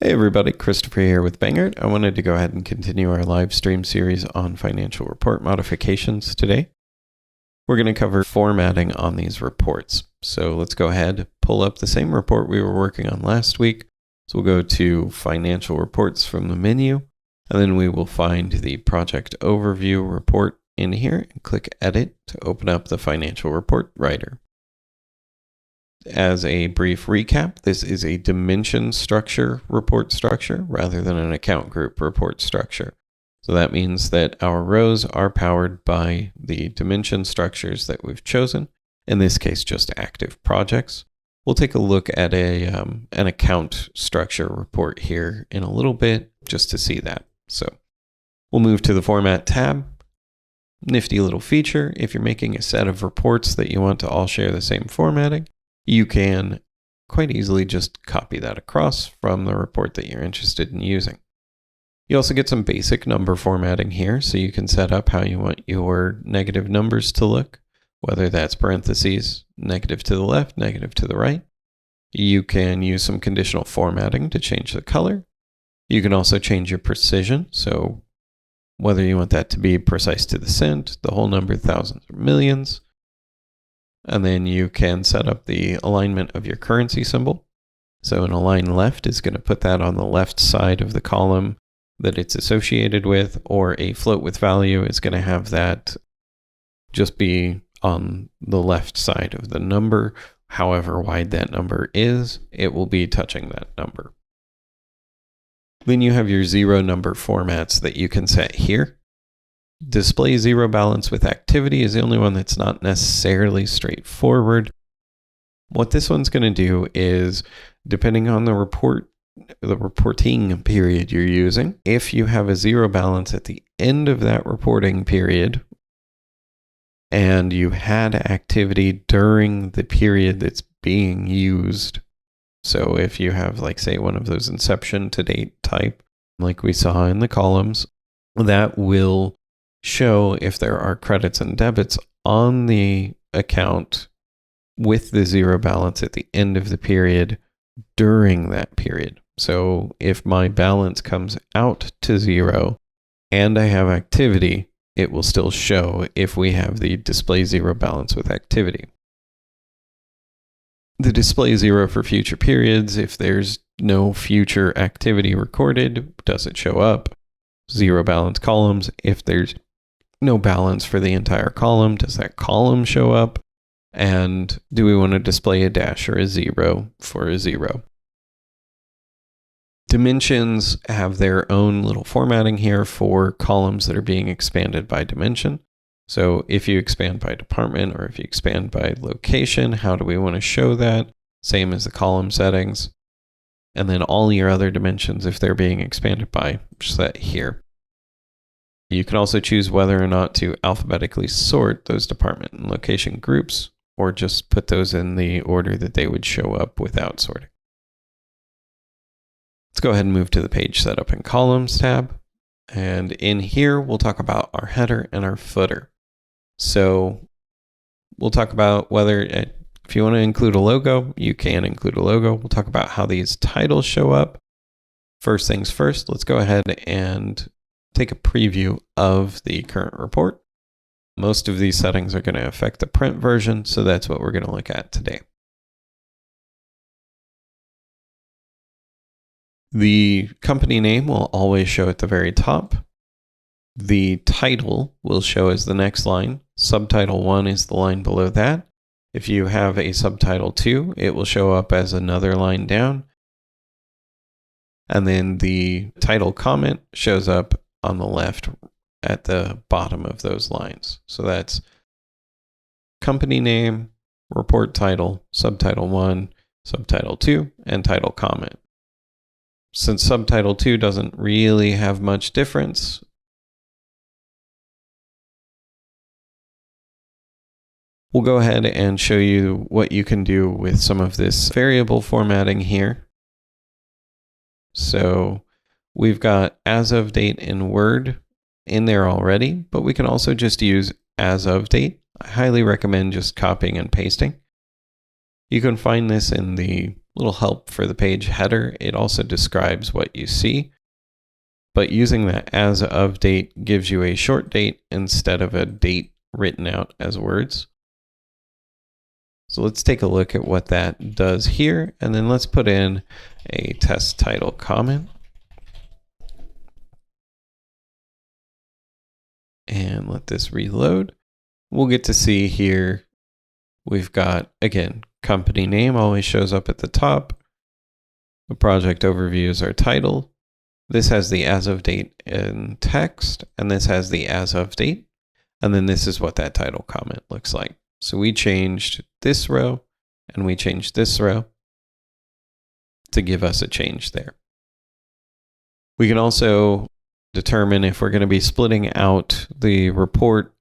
Hey everybody, Christopher here with Bangert. I wanted to go ahead and continue our live stream series on financial report modifications today. We're going to cover formatting on these reports. So let's go ahead, pull up the same report we were working on last week. So we'll go to financial reports from the menu, and then we will find the project overview report in here and click edit to open up the financial report writer. As a brief recap, this is a dimension structure report structure rather than an account group report structure. So that means that our rows are powered by the dimension structures that we've chosen, in this case just active projects. We'll take a look at an account structure report here in a little bit just to see that. So we'll move to the Format tab. Nifty little feature, if you're making a set of reports that you want to all share the same formatting, you can quite easily just copy that across from the report that you're interested in using. You also get some basic number formatting here, so you can set up how you want your negative numbers to look, whether that's parentheses, negative to the left, negative to the right. You can use some conditional formatting to change the color. You can also change your precision, so whether you want that to be precise to the cent, the whole number, thousands, or millions. And then you can set up the alignment of your currency symbol. So an align left is going to put that on the left side of the column that it's associated with, or a float with value is going to have that just be on the left side of the number. However wide that number is, it will be touching that number. Then you have your zero number formats that you can set here. Display zero balance with activity is the only one that's not necessarily straightforward. What this one's going to do is, depending on the reporting period you're using, if you have a zero balance at the end of that reporting period and you had activity during the period that's being used, so if you have, like, say, one of those inception to date type, like we saw in the columns, that will show if there are credits and debits on the account with the zero balance at the end of the period during that period. So if my balance comes out to zero and I have activity, it will still show if we have the display zero balance with activity. The display zero for future periods, if there's no future activity recorded, does it show up? Zero balance columns, if there's no balance for the entire column, does that column show up? And do we want to display a dash or a zero for a zero? Dimensions have their own little formatting here for columns that are being expanded by dimension. So if you expand by department or if you expand by location, how do we want to show that? Same as the column settings. And then all your other dimensions, if they're being expanded by, set here. You can also choose whether or not to alphabetically sort those department and location groups, or just put those in the order that they would show up without sorting. Let's go ahead and move to the page setup and columns tab. And in here, we'll talk about our header and our footer. So we'll talk about whether, if you want to include a logo, you can include a logo. We'll talk about how these titles show up. First things first, let's go ahead and take a preview of the current report. Most of these settings are going to affect the print version, so that's what we're going to look at today. The company name will always show at the very top. The title will show as the next line. Subtitle 1 is the line below that. If you have a subtitle 2, it will show up as another line down. And then the title comment shows up on the left at the bottom of those lines. So that's company name, report title, subtitle 1, subtitle 2, and title comment. Since subtitle 2 doesn't really have much difference, we'll go ahead and show you what you can do with some of this variable formatting here. So we've got as of date in Word in there already, but we can also just use as of date. I highly recommend just copying and pasting. You can find this in the little help for the page header. It also describes what you see. But using the as of date gives you a short date instead of a date written out as words. So let's take a look at what that does here, and then let's put in a test title comment. And let this reload. We'll get to see here, we've got, again, company name always shows up at the top. The project overview is our title. This has the as of date in text, and this has the as of date. And then this is what that title comment looks like. So we changed this row and we changed this row to give us a change there. We can also determine if we're going to be splitting out the report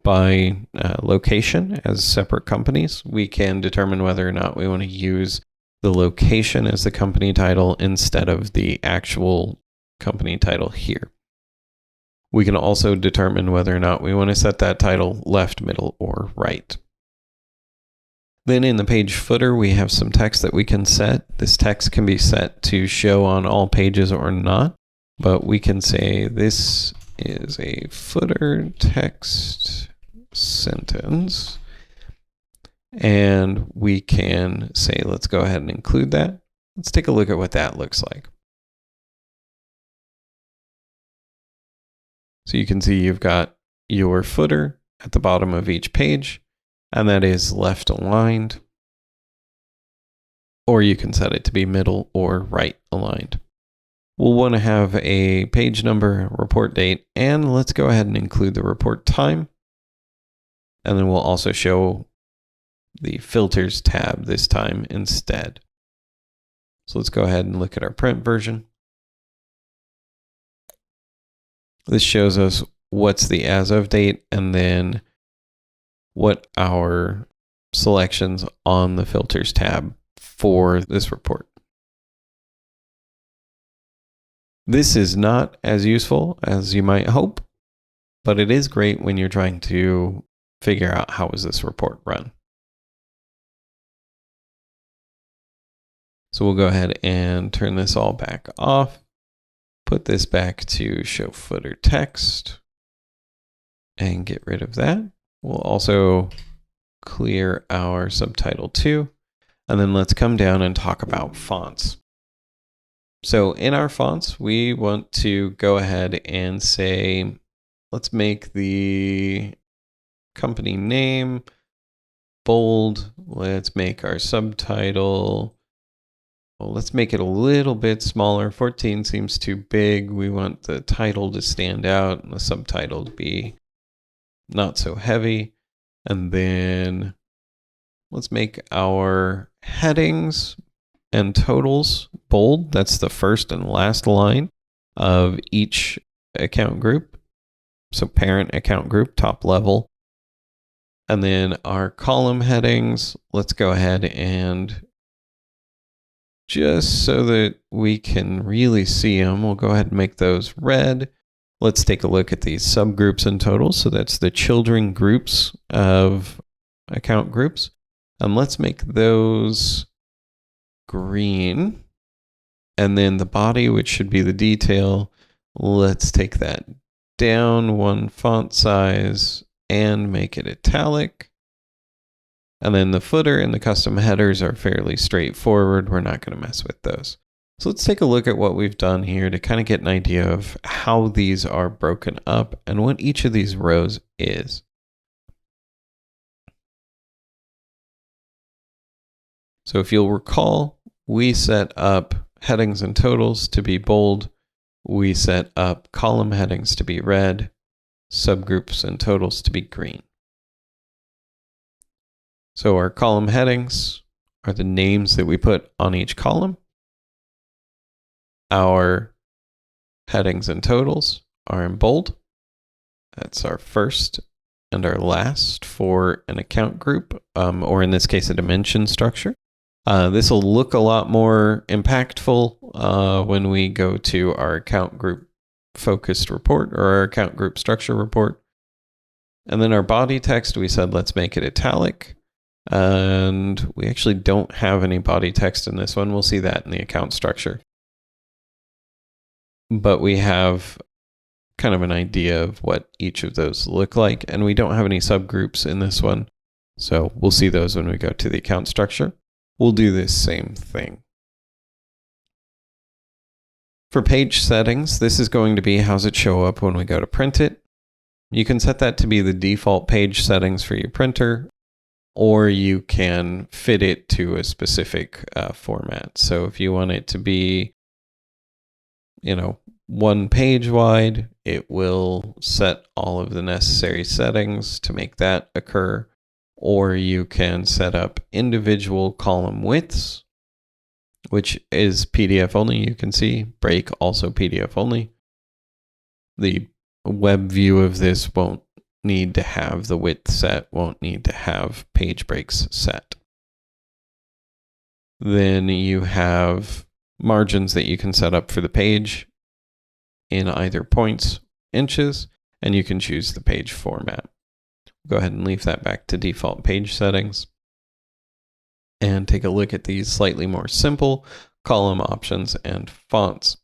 by location as separate companies. We can determine whether or not we want to use the location as the company title instead of the actual company title here. We can also determine whether or not we want to set that title left, middle, or right. Then in the page footer, we have some text that we can set. This text can be set to show on all pages or not, but we can say this is a footer text sentence. And we can say, let's go ahead and include that. Let's take a look at what that looks like. So you can see you've got your footer at the bottom of each page, and that is left aligned, or you can set it to be middle or right aligned. We'll want to have a page number, report date, and let's go ahead and include the report time. And then we'll also show the filters tab this time instead. So let's go ahead and look at our print version. This shows us what's the as of date and then what our selections on the filters tab for this report. This is not as useful as you might hope, but it is great when you're trying to figure out how is this report run. So we'll go ahead and turn this all back off. Put this back to show footer text and get rid of that. We'll also clear our subtitle 2. And then let's come down and talk about fonts. So in our fonts, we want to go ahead and say, let's make the company name bold. Let's make our subtitle, well, let's make it a little bit smaller. 14 seems too big. We want the title to stand out and the subtitle to be not so heavy. And then let's make our headings and totals bold. That's the first and last line of each account group. So parent account group, top level. And then our column headings, let's go ahead and just so that we can really see them, we'll go ahead and make those red. Let's take a look at these subgroups and totals. So that's the children groups of account groups. And let's make those green. And then the body, which should be the detail, let's take that down one font size and make it italic. And then the footer and the custom headers are fairly straightforward. We're not going to mess with those. So let's take a look at what we've done here to kind of get an idea of how these are broken up and what each of these rows is. So if you'll recall, we set up headings and totals to be bold. We set up column headings to be red, subgroups and totals to be green. So our column headings are the names that we put on each column. Our headings and totals are in bold. That's our first and our last for an account group, or in this case, a dimension structure. This will look a lot more impactful when we go to our account group focused report or our account group structure report. And then our body text, we said, let's make it italic. And we actually don't have any body text in this one. We'll see that in the account structure. But we have kind of an idea of what each of those look like. And we don't have any subgroups in this one. So we'll see those when we go to the account structure. We'll do this same thing. For page settings, this is going to be how's it show up when we go to print it. You can set that to be the default page settings for your printer, or you can fit it to a specific format. So if you want it to be, 1 page wide, it will set all of the necessary settings to make that occur. Or you can set up individual column widths, which is PDF only. You can see break also PDF only. The web view of this won't need to have the width set, won't need to have page breaks set. Then you have margins that you can set up for the page in either points, inches, and you can choose the page format. Go ahead and leave that back to default page settings and take a look at these slightly more simple column options and fonts.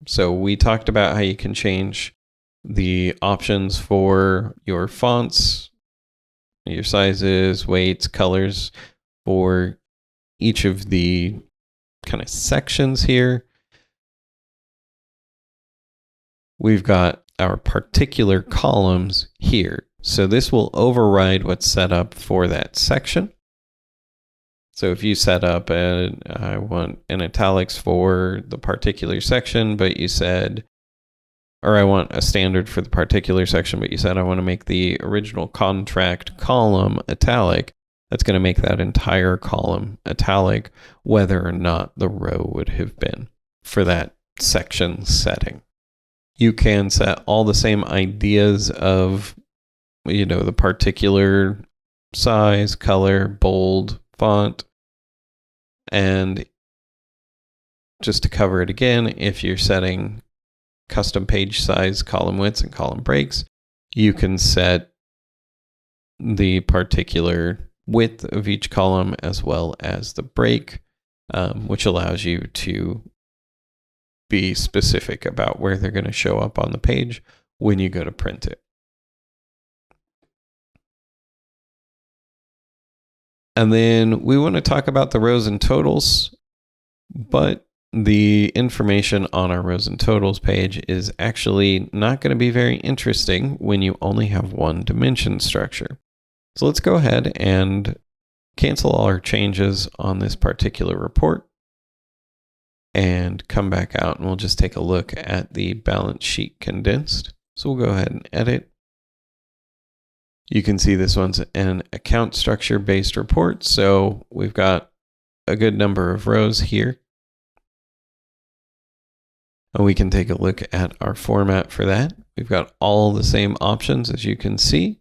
So we talked about how you can change the options for your fonts, your sizes, weights, colors for each of the kind of sections here. We've got our particular columns here. So this will override what's set up for that section. So if you set up I want an italics for the particular section, but you said, or I want a standard for the particular section, but you said I want to make the original contract column italic, that's going to make that entire column italic, whether or not the row would have been for that section setting. You can set all the same ideas of, the particular size, color, bold, font. And just to cover it again, if you're setting custom page size, column widths, and column breaks, you can set the particular width of each column as well as the break, which allows you to be specific about where they're going to show up on the page when you go to print it. And then we want to talk about the rows and totals, but the information on our rows and totals page is actually not going to be very interesting when you only have one dimension structure. So let's go ahead and cancel all our changes on this particular report and come back out, and we'll just take a look at the balance sheet condensed. So we'll go ahead and edit. You can see this one's an account structure based report. So we've got a good number of rows here. And we can take a look at our format for that. We've got all the same options, as you can see.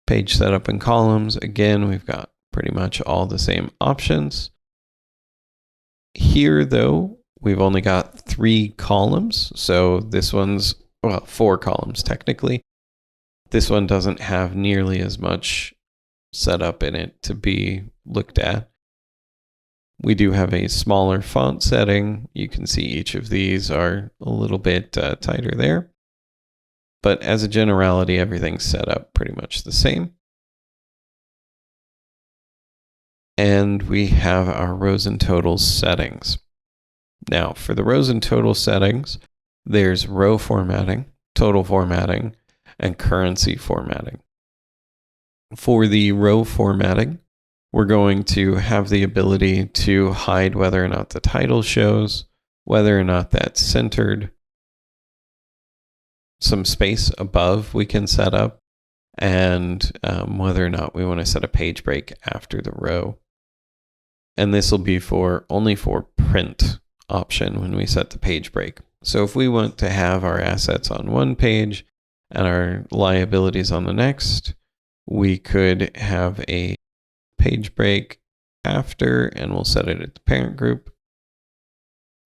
Page setup and columns. Again, we've got pretty much all the same options. Here, though, we've only got 3 columns. So this one's 4 columns technically. This one doesn't have nearly as much setup in it to be looked at. We do have a smaller font setting. You can see each of these are a little bit tighter there. But as a generality, everything's set up pretty much the same. And we have our rows and totals settings. Now, for the rows and total settings, there's row formatting, total formatting, and currency formatting. For the row formatting, we're going to have the ability to hide whether or not the title shows, whether or not that's centered. Some space above we can set up, and whether or not we want to set a page break after the row. And this will be only for print option when we set the page break. So if we want to have our assets on one page and our liabilities on the next, we could have a page break after, and we'll set it at the parent group.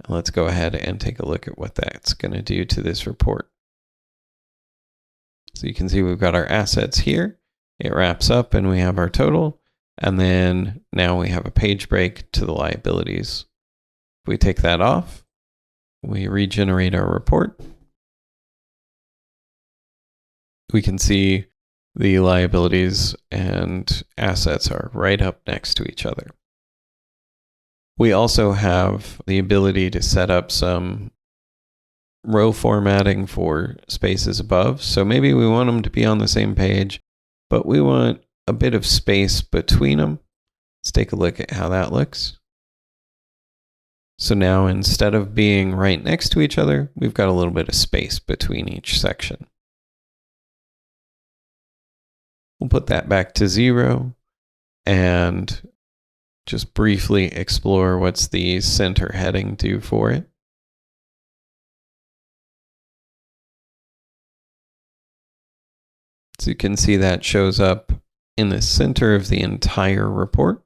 And let's go ahead and take a look at what that's going to do to this report. So you can see we've got our assets here. It wraps up and we have our total. And then now we have a page break to the liabilities. If we take that off, we regenerate our report. We can see the liabilities and assets are right up next to each other. We also have the ability to set up some row formatting for spaces above. So maybe we want them to be on the same page, but we want a bit of space between them. Let's take a look at how that looks. So now instead of being right next to each other, we've got a little bit of space between each section. We'll put that back to 0 and just briefly explore what's the center heading do for it. So you can see that shows up in the center of the entire report,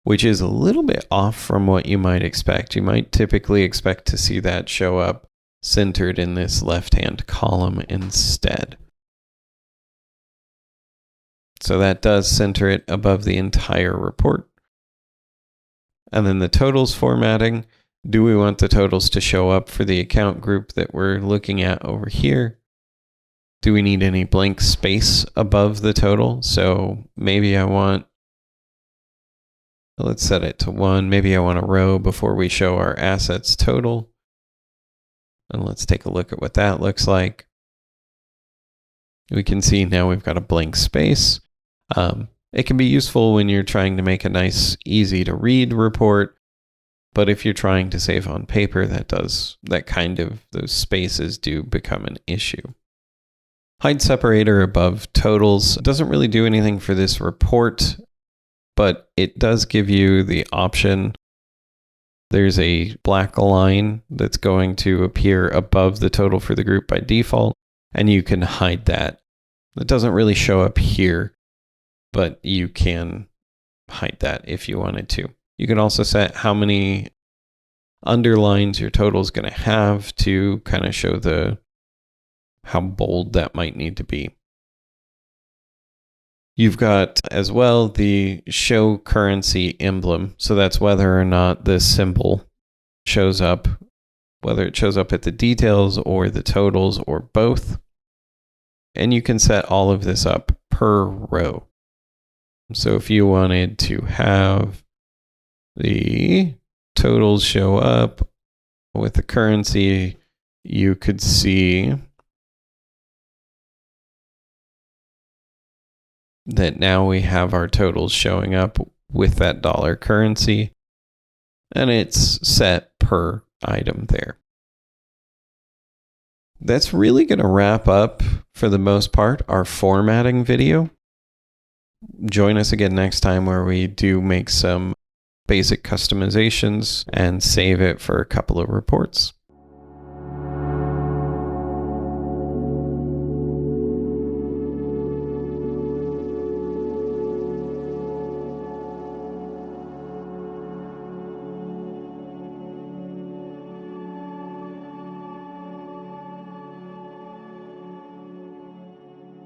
which is a little bit off from what you might expect. You might typically expect to see that show up centered in this left-hand column instead. So that does center it above the entire report. And then the totals formatting. Do we want the totals to show up for the account group that we're looking at over here? Do we need any blank space above the total? So maybe I want, let's set it to 1. Maybe I want a row before we show our assets total. And let's take a look at what that looks like. We can see now we've got a blank space. It can be useful when you're trying to make a nice, easy to read report. But if you're trying to save on paper, those spaces do become an issue. Hide separator above totals doesn't really do anything for this report, but it does give you the option. There's a black line that's going to appear above the total for the group by default, and you can hide that. It doesn't really show up here, but you can hide that if you wanted to. You can also set how many underlines your total is going to have to kind of show how bold that might need to be. You've got as well the show currency emblem. So that's whether or not this symbol shows up, whether it shows up at the details or the totals or both. And you can set all of this up per row. So if you wanted to have the totals show up with the currency, you could see that now we have our totals showing up with that dollar currency, and it's set per item there. That's really going to wrap up, for the most part, our formatting video. Join us again next time where we do make some basic customizations and save it for a couple of reports.